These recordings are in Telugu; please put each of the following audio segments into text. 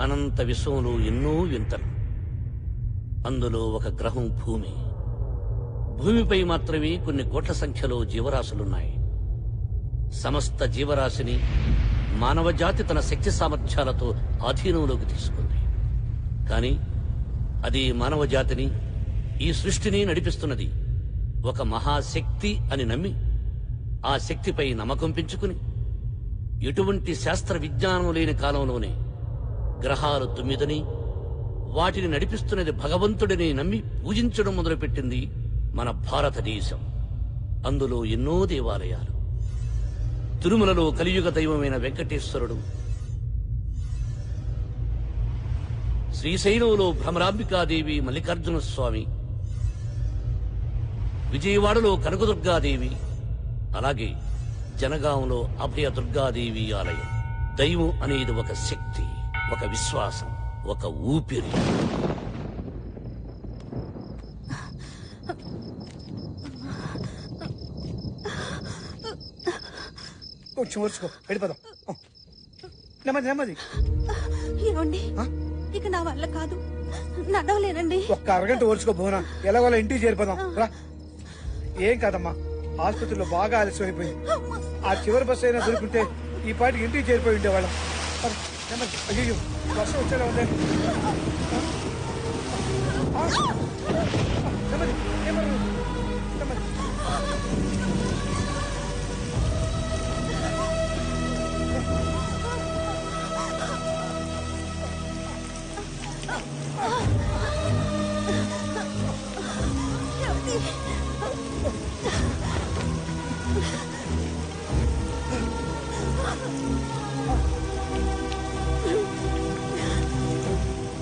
అనంత విశ్వంలో ఎన్నో వింతలు. అందులో ఒక గ్రహం భూమి. భూమిపై మాత్రమే కొన్ని కోట్ల సంఖ్యలో జీవరాశులున్నాయి. సమస్త జీవరాశిని మానవజాతి తన శక్తి సామర్థ్యాలతో ఆధీనంలోకి తీసుకుంది. కానీ అది మానవజాతిని, ఈ సృష్టిని నడిపిస్తున్నది ఒక మహాశక్తి అని నమ్మి, ఆ శక్తిపై నమ్మకం పెంచుకుని, ఎటువంటి శాస్త్ర విజ్ఞానం లేని కాలంలోనే గ్రహాలు 9 వాటిని నడిపిస్తున్నది భగవంతుడిని నమ్మి పూజించడం మొదలుపెట్టింది మన భారతదేశం. అందులో ఎన్నో దేవాలయాలు. తిరుమలలో కలియుగ దైవమైన వెంకటేశ్వరుడు, శ్రీశైలంలో భ్రమరాంబికాదేవి మల్లికార్జున స్వామి, విజయవాడలో కనకదుర్గాదేవి, అలాగే జనగాంలో అభయ దుర్గాదేవి ఆలయం. దైవం అనేది ఒక శక్తి, ఒక విశ్వాసం, ఒక ఊపిరి. కొంచెం ఓర్చుకో, వెళ్ళిపోదాం. నెమ్మది నెమ్మది. ఏమండి, ఇక నా వల్ల కాదు, నడవలేనండి. ఒక్క అరగంట ఓర్చుకో భువన, ఎలాగోలా ఇంటికి చేరిపోదాం రా. ఏం కాదమ్మా, ఆసుపత్రిలో బాగా ఆలస్యం అయిపోయింది. ఆ చివరి బస్సు అయినా దొరుకుంటే ఈ పాటికి ఇంటికి చేరిపోయి ఉండేవాళ్ళం. నెమ్మది. అయ్యో, వర్షం వచ్చేలా ఉందే. నెమ్మది నెమ్మది నెమ్మది.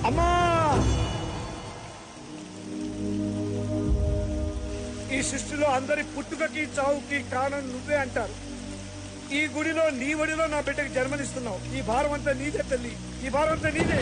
అమ్మా, ఈ సృష్టిలో అందరి పుట్టుకకి చావుకి కారణం నువ్వే అంటారు. ఈ గుడిలో నీ ఒడిలో నా బిడ్డకి జన్మనిస్తున్నావు. ఈ భారం అంతా నీదే తల్లి, ఈ భారం అంతా నీదే.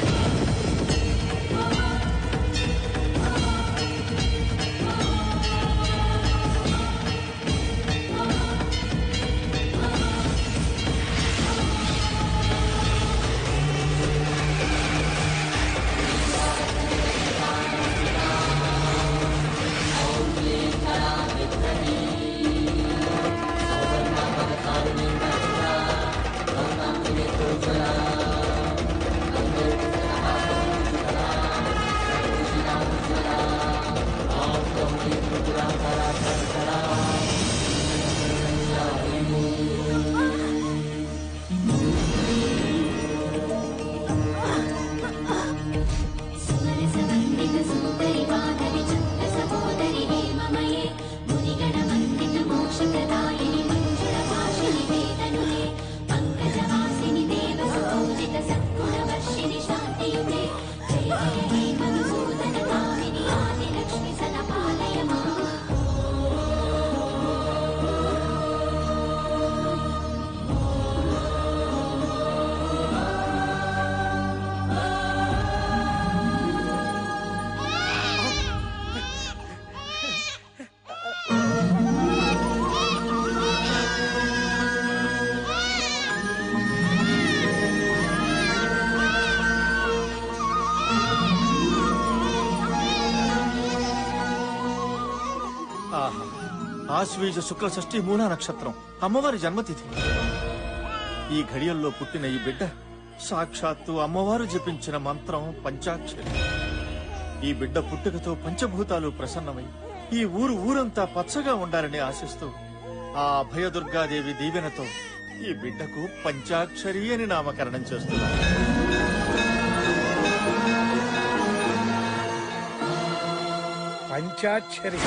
ఆశ్వీజ శుక్ల షష్ఠి మూలా నక్షత్రం, అమ్మవారి జన్మతిథి. ఈ ఘడియల్లో పుట్టిన ఈ బిడ్డ సాక్షాత్తు అమ్మవారు జపించిన మంత్రం పంచాక్షరి. ఈ బిడ్డ పుట్టుకతో పంచభూతాలు ప్రసన్నమై ఈ ఊరంతా పచ్చగా ఉండాలని ఆశిస్తూ ఆ అభయదుర్గాదేవి దీవెనతో ఈ బిడ్డకు పంచాక్షరి అని నామకరణం చేస్తున్నారు. పంచాక్షరి.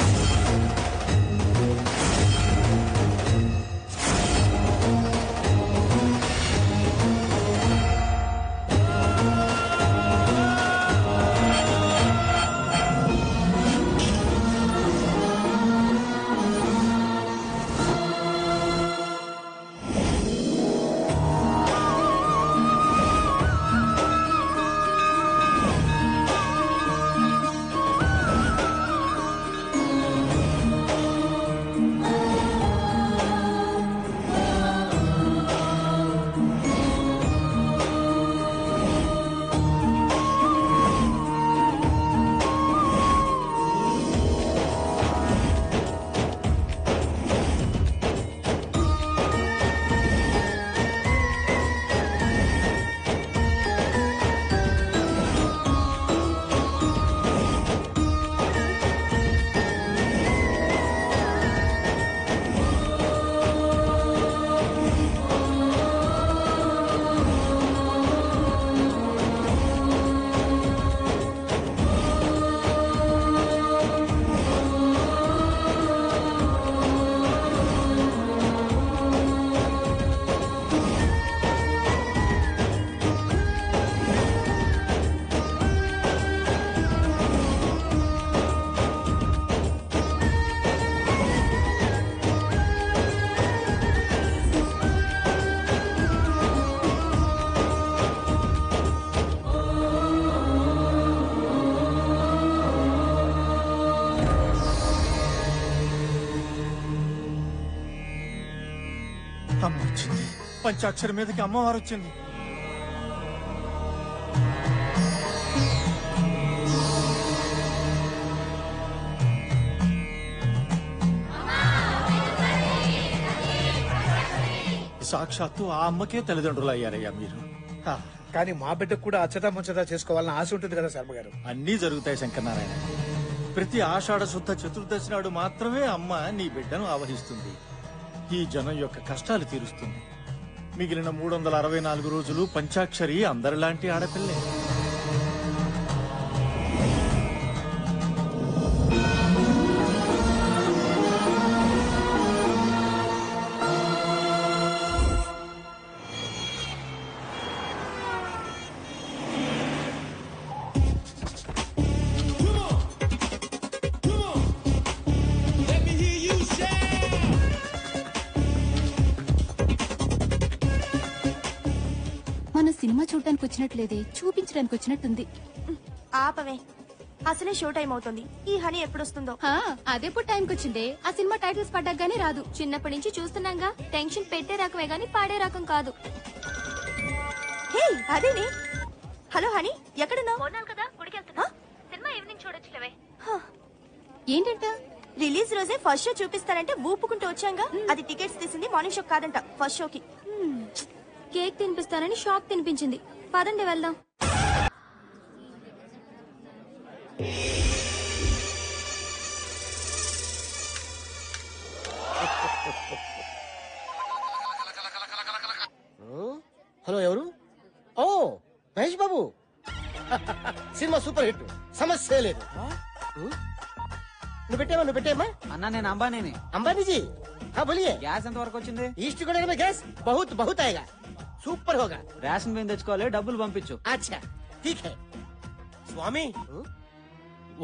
పంచాక్షరి మీదకి అమ్మవారు వచ్చింది. సాక్షాత్తు ఆ అమ్మకే తల్లిదండ్రులు అయ్యారయ్యా మీరు. కానీ మా బిడ్డకు కూడా అచ్చతా ముచ్చతా చేసుకోవాలని ఆశ ఉంటుంది కదా శర్మ గారు. అన్నీ జరుగుతాయి శంకరనారాయణ. ప్రతి ఆషాఢ శుద్ధ చతుర్దశి నాడు మాత్రమే అమ్మ నీ బిడ్డను ఆవహిస్తుంది. ఈ జనం యొక్క కష్టాలు తీరుస్తుంది. మిగిలిన 364 రోజులు పంచాక్షరి అందరిలాంటి ఆడపిల్లే. మన సినిమా చూడటానికి వచ్చినట్లేదే, చూపించడానికి వచ్చినట్టుంది. ఆపవే, అసలే షో టైం అవుతుంది. ఈ హనీ ఎప్పుడొస్తుందో? అదేప్పుడు టైంకి వచ్చిందే. ఆ సినిమా టైటిల్స్ పడ్డాక గానీ రాదు. చిన్నప్పటి నుంచి చూస్తున్నాగా. టెన్షన్ పెట్టే రకమే గానీ పాడే రకం కాదు. హే అదేనే. హలో హనీ, ఎక్కడున్నావు? కదా గుడికెళ్తున్నా. Cinema evening చూడొచ్చులేవే. ఏంటంట? రిలీజ్ రోజే ఫస్ట్ షో చూపిస్తారంటే ఊపుకుంటూ వచ్చాంగా. అది టికెట్స్ తీసింది మార్నింగ్ షో కాదంట, ఫస్ట్ షోకి. కేక్ తినిపిస్తానని షాక్ తినిపించింది. పదండి వెళ్దాం. హలో, ఎవరు? ఓ Mahesh Babu. Cinema super hit, సమస్య లేదు. నువ్వు పెట్టేమ్మా. అన్నా నేను అంబానీని. अंबानी जी, हाँ बोलिए. గ్యాస్ ఎంత వరకు వచ్చింది? ईस्ट कोरिया में गैस बहुत बहुत आएगा, సూపర్ होगा. రేషన్ బియ్యం తెచ్చుకోవాలి, డబ్బులు పంపించు. अच्छा ठीक है. స్వామి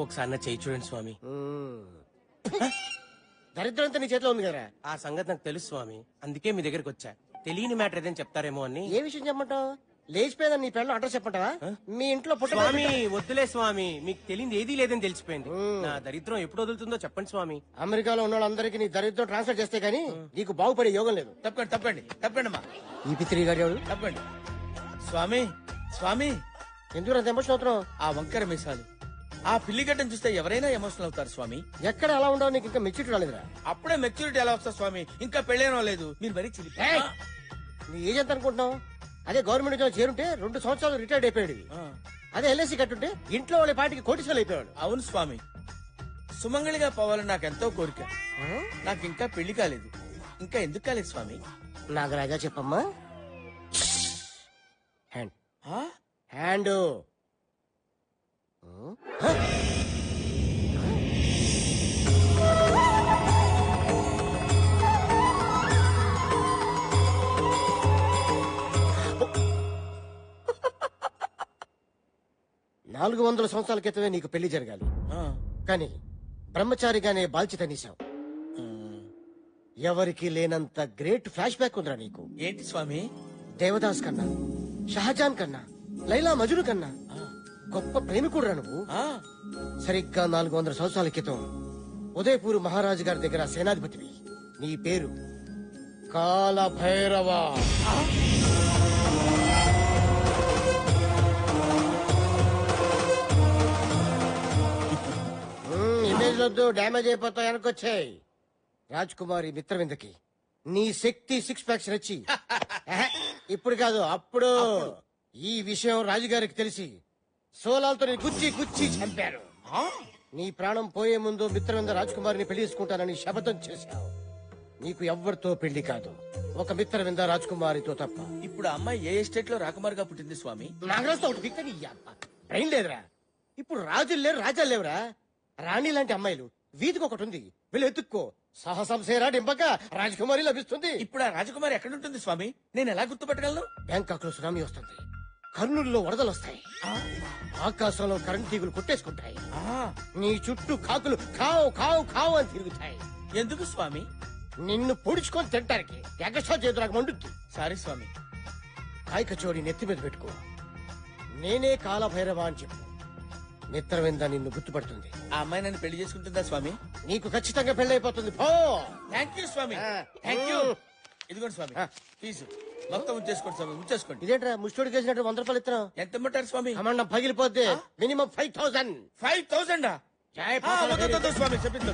ఒకసారి నా చేయి చూడండి స్వామి. దరిద్రంతో నీ చేతిలో ఉంది కదా. ఆ సంగతి నాకు తెలుసు స్వామి, అందుకే మీ దగ్గరికి వచ్చా. తెలియని మ్యాటర్ ఏదైనా చెప్తారేమో అని. ఏ విషయం చెప్పమంటావు? లేచిపోయేదని నీ పెళ్ళం అడ్రస్ చెప్పంటావా? మీ ఇంట్లో స్వామి వద్దులే స్వామి, మీకు తెలియదు ఏదీ లేదని తెలిసిపోయింది. నా దరిద్రం ఎప్పుడు వదులుతుందో చెప్పండి స్వామి. అమెరికాలో ఉన్న వాళ్ళందరికీ నీ దరిద్రం ట్రాన్స్ఫర్ చేస్తే గానీ నీకు బాగుపడే యోగం లేదు. తప్పండి తప్పండి తప్పండి అమ్మా. ఈ పిత్రి గారు ఎవరు? తప్పండి స్వామి. స్వామి ఎందుకు అంత ఎమోషన్ అవుతున్నావు? ఆ వంకర మీసాలు, ఆ పిల్లిగడ్డను చూస్తే ఎవరైనా ఎమోషనల్ అవుతారు స్వామి. ఎక్కడ అలా ఉండవు? నీకు ఇంకా మెచ్యూరిటీ రాలేదురా? అప్పుడే మెచ్యూరిటీ ఎలా వస్తా స్వామి? ఇంకా పెళ్ళేనో లేదు. మీరు మరీ ఏయ్! నీ ఏజ్ ఎంత అనుకుంటున్నావు? అదే గవర్నమెంట్ ఉద్యోగం చేరుంటే 2 సంవత్సరాలు రిటైర్డ్ అయిపోయాడు. అదే ఎల్ఐసి కట్టుంటే ఇంట్లో వాళ్ళ పాటికి కోటీశ్వరులు అయిపోయాడు. అవును స్వామి, సుమంగళిగా పోవాలని నాకు ఎంతో కోరిక. నాకు ఇంకా పెళ్లి కాలేదు. ఇంకా ఎందుకు కాలేదు స్వామి? నాగరాజా చెప్పమ్మా. హ్యాండ్ హ్యాండ్ 400 సంవత్సరాల క్రితమే నీకు పెళ్లి జరగాలి, కానీ బ్రహ్మచారిగానే బాధ్యత నీసావు. ఎవరికి లేనంత గ్రేట్ ఫ్లాష్ బ్యాక్ ఉందిరా నీకు. ఏంటి స్వామి? దేవదాస్ కన్నా, షహజాన్ కన్నా, లైలా మజును కన్నా గొప్ప ప్రేమికుడురా నువ్వు. సరిగ్గా 400 సంవత్సరాల క్రితం ఉదయపూర్ మహారాజు గారి దగ్గర సేనాధిపతివి. నీ పేరు కాలభైరవ. ఇమేజ్ వద్దు, డ్యామేజ్ అయిపోతావు. వెనకొచ్చాయి. రాజ్ కుమారి మిత్రవిందకి నీ శక్తి 6 ప్యాక్స్ నచ్చి ఇప్పుడు కాదు అప్పుడు ఈ విషయం రాజుగారికి తెలిసి సోలాలతో నీ గుచ్చి గుచ్చి చంపారు. నీ ప్రాణం పోయే ముందు మిత్రవింద రాజకుమారిని పెళ్లి చేసుకుంటానని శపథం చేశావు. నీకు ఎవ్వరితో పెళ్లి కాదు, ఒక మిత్రవింద రాజకుమారితో తప్ప. ఇప్పుడు అమ్మాయి ఏ ఎస్టేట్ లో రాకుమారిగా పుట్టింది స్వామి? నాగరాజుతో ఒకటి దిక్కు నీ అబ్బ. బ్రెయిన్ లేదురా. ఇప్పుడు రాజులు లేరు, రాజాలు లేవురా. రాణి లాంటి అమ్మాయిలు వీధికి ఒకటి ఉంది, వీళ్ళు ఎత్తుక్కో. సాహసం సేరా డింపక రాజకుమారి లభిస్తుంది. ఇప్పుడు ఆ రాజకుమారి ఎక్కడుంటుంది స్వామి? నేను ఎలా గుర్తుపట్టగలను? బ్యాంకాక్ లో సునామీ వస్తుంది, కర్నూలులో వరదలు వస్తాయి, ఆకాశంలో కరెంట్ తీగులు కొట్టేసుకుంటాయి, నీ చుట్టూ కాకులు కావు కావు కావు అని తిరుగుతాయి. ఎందుకు స్వామి? నిన్ను పొడుచుకొని తింటానికి. ఎగస్ట్రా చేతులు నాకు మండుద్ది. సారీ స్వామి. కాయ కచోడి నెత్తి మీద పెట్టుకో, నేనే కాలభైరవ అని చెప్పు. మిత్రవింద నిన్ను గుర్తుపడుతుంది. ఆ అమ్మాయి నన్ను పెళ్లి చేసుకుంటుందా స్వామి? నీకు ఖచ్చితంగా పెళ్లి అయిపోతుంది. పో. థ్యాంక్ యూ స్వామి, థ్యాంక్ యూ. ఇదిగోండి స్వామి ఫీజు. మొత్తం ఉంచేసుకోండి స్వామి, ఉంచేసుకోండి. ఇదేంట్రా ముష్టోడికి వేసినట్టు 100 రూపాయలు ఇస్తున్నావు? ఎంత ఇమ్మంటారు స్వామి? అమ్మ పగిలిపోద్ది. మినిమం 5000. 5000 స్వామి చెప్పింది.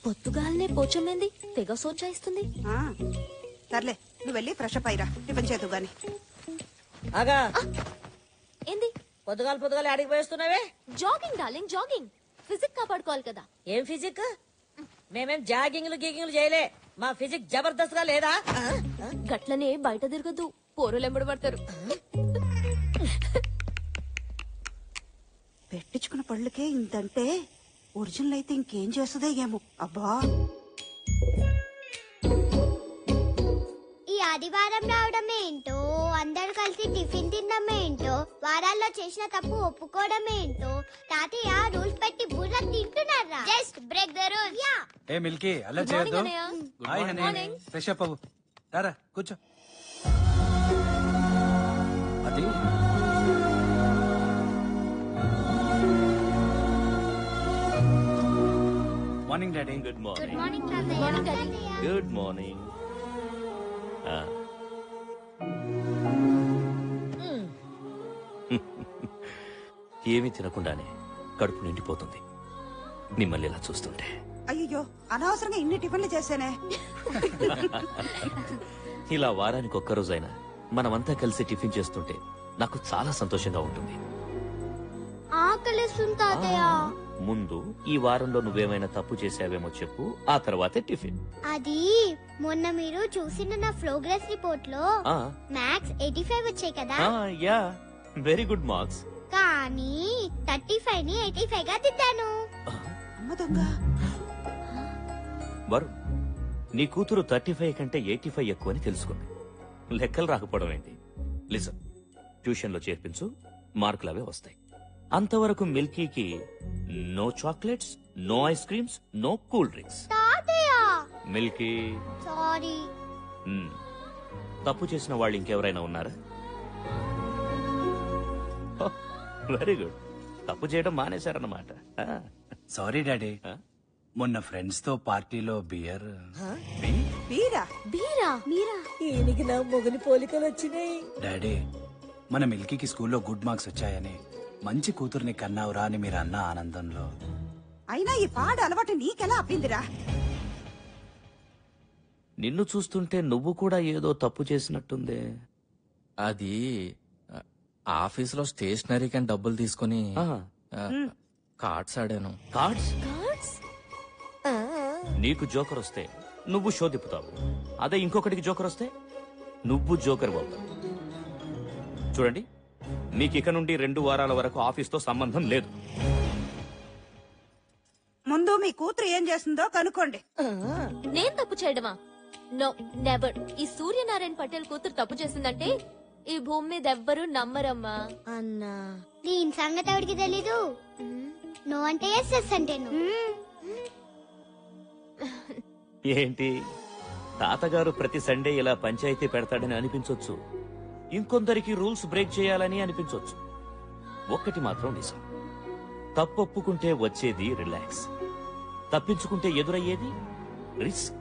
పొద్దుగాలనే పోచమ్మేంది తెగ సోచాయిస్తుంది. సర్లే నువ్వు వెళ్ళి ఫ్రెష్ అప్ అయ్యిరా, టిఫిన్ చేద్దు గాని. ఆగా ఏంది పొద్దుగాల ఆడికి పోయిస్తున్నావే? Jogging darling jogging. ఫిజిక్ కాపాడుకోవాలి కదా. ఏం ఫిజిక్? మేమేం జాగింగ్లు గీగింగ్లు చేయలే. మా ఫిజిక్ జబర్దస్త్ గా లేదా? గట్లనే బయట తిరగద్దు, పోరులు ఎంబడి పడతారు. పెట్టించుకున్న పళ్ళకే ఇంతంటే ఒరిజినల్ అయితే ఇంకేం చేస్తుందో ఏమో. అబ్బా ఈ ఆదివారం రావడం ఏంటో, అందరు కలిసి టిఫిన్ తినడం ఏంటో, వారాల్లో చేసిన తప్పు ఒప్పుకోవడం ఏంటో, తాతయ్య రూల్స్ పెట్టి బుర్ర తింటున్నారా? Just break the rules. Yeah A Milky అలా చేయొద్దు. హాయ్ హనీ, ఫ్రెష్ అప్ అవ్వు. రారా కూర్చో. అది morning daddy. Good good morning. Morning తాతయ్య. Good morning. ఏమీ తినకుండానే కడుపు నిండిపోతుంది మిమ్మల్ని ఇలా చూస్తుంటే. అయ్యో అనవసరంగా ఇన్ని టిఫిన్లు చేశానే. ఇలా వారానికి ఒక్కరోజైనా మనమంతా కలిసి టిఫిన్ చేస్తుంటే నాకు చాలా సంతోషంగా ఉంటుంది. ఆకలిస్తుంది తాతయ్య. ముందు ఈ వారంలో నువ్వేమైనా తప్పు చేసావేమో చెప్పు, ఆ తర్వాతే టిఫిన్. అది మొన్న మీరు చూసిన నా ప్రోగ్రెస్ రిపోర్ట్ లో మ్యాథ్స్ 85 వచ్చాయి కదా. Yeah, very good marks. కానీ 35 ని 85 గా దిద్దాను. అమ్మ దొంగ. వరుణ్, నీ కూతురు 35 కంటే 85 ఎక్కువని తెలుసుకుంది. లెక్కలు రాకపోవడం ఏంటి? లిసన్, ట్యూషన్ లో చేర్పించు, మార్కులు అవే వస్తాయి. అంతవరకు మిల్కీకి no chocolates, no ice creams, no cool drinks. తాతయ్య మిల్కీ, సారీ. తప్పు చేసిన వాళ్ళు ఇంకెవరైనా ఉన్నారా? వెరీ గుడ్, తప్పు చేయడం మానేశారన్నమాట. సారీ డాడీ, మొన్న ఫ్రెండ్స్ తో పార్టీలో బియర్. బీరా బీరా మీరా? ఈయనకి నా మొగని పోలికలు వచ్చినాయి. డాడీ, మన మిల్కీకి స్కూల్లో గుడ్ మార్క్స్ వచ్చాయని, మంచి కూతుర్ని కన్నావురా అని మీరు అన్న ఆనందంలో. అయినా ఈ పాడు అలవాటు నీకెలా అబ్బిందిరా? నిన్ను చూస్తుంటే నువ్వు కూడా ఏదో తప్పు చేసినట్టుందే. అది ఆఫీసులో స్టేషనరీ కని డబ్బులు తీసుకుని కార్డ్స్ ఆడాను. కార్డ్స్? కార్డ్స్? నీకు జోకర్ వస్తే నువ్వు షో తిప్పుతావు, అదే ఇంకొకటికి జోకర్ వస్తే నువ్వు జోకర్ అవుతావు. చూడండి, మీకు ఇక నుండి 2 వారాల వరకు ఆఫీస్తో సంబంధం లేదు. ముందు మీ కూతురు ఏం చేస్తుందో కనుక్కోండి. నేను తప్పు చేయడమా? No, never. ఈ సూర్యనారాయణ పటేల్ కూతురు తప్పు చేసిందంటే ఈ భూమి మీద ఎవ్వరూ నమ్మరమ్మా. అన్నా దీని సంగతి ఎవరికి తెలీదు. నో అంటే ఎస్, ఎస్ అంటే నో. ఏంటి, తాతగారు ప్రతి సండే ఇలా పంచాయతీ పెడతాడని అనిపించొచ్చు, ఇంకొందరికి రూల్స్ బ్రేక్ చేయాలని అనిపించొచ్చు. ఒక్కటి మాత్రం నిజం, తప్పొప్పుకుంటే వచ్చేది రిలాక్స్, తప్పించుకుంటే ఎదురయ్యేది రిస్క్.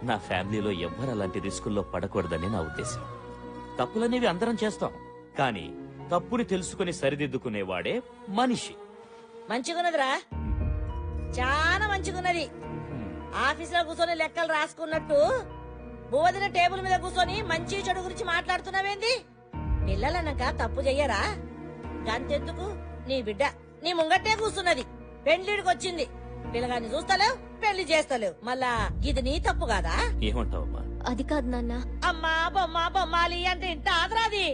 నా ఫ్యామిలీలో ఎవ్వరు అలాంటి రిస్కుల్లో పడకూడదని నా ఉద్దేశం. తప్పులనేవి అందరం చేస్తాం, కానీ తప్పుని తెలుసుకుని సరిదిద్దుకునేవాడే మనిషి. మంచిగున్నదిరా, చాలా మంచిగున్నది. ఆఫీసులో కూర్చొని లెక్కలు రాసుకున్నట్టు బువదిన టేబుల్ మీద కూర్చొని మంచి చెడు గురించి మాట్లాడుతున్నావేంది? పిల్లలన్నాక తప్పు చెయ్యరా? గంతెందుకు, నీ బిడ్డ నీ ముంగట్టే కూర్చున్నది, పెళ్లిడికి వచ్చింది. పిల్లగాన్ని చూస్తలేవు, పెళ్లి చేస్తలేవు, మళ్ళా ఇది నీ తప్పు కాదా? ఏమంటావమ్మా? అది కాదు నాన్న. అమ్మా బొమ్మ బొమ్మాలి అంటే ఇంట ఆదరాది.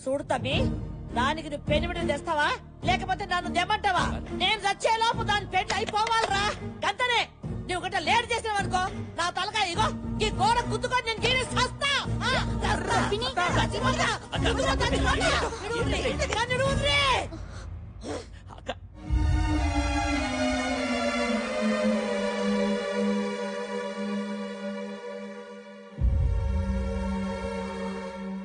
చూడు తమ్మి, దానికి నువ్వు పెనిమిడిని తెస్తావా లేకపోతే నన్ను దెమ్మంటావా? నేను చచ్చేలోపు దాని పెళ్లి అయిపోవాలరా, గంతనే. నువ్వు గట్ట లేట్ చేసినావనుకో నా తలకాయ ఇగో ఈ గోడ గుద్దుకొని నేను గీరి చస్తా.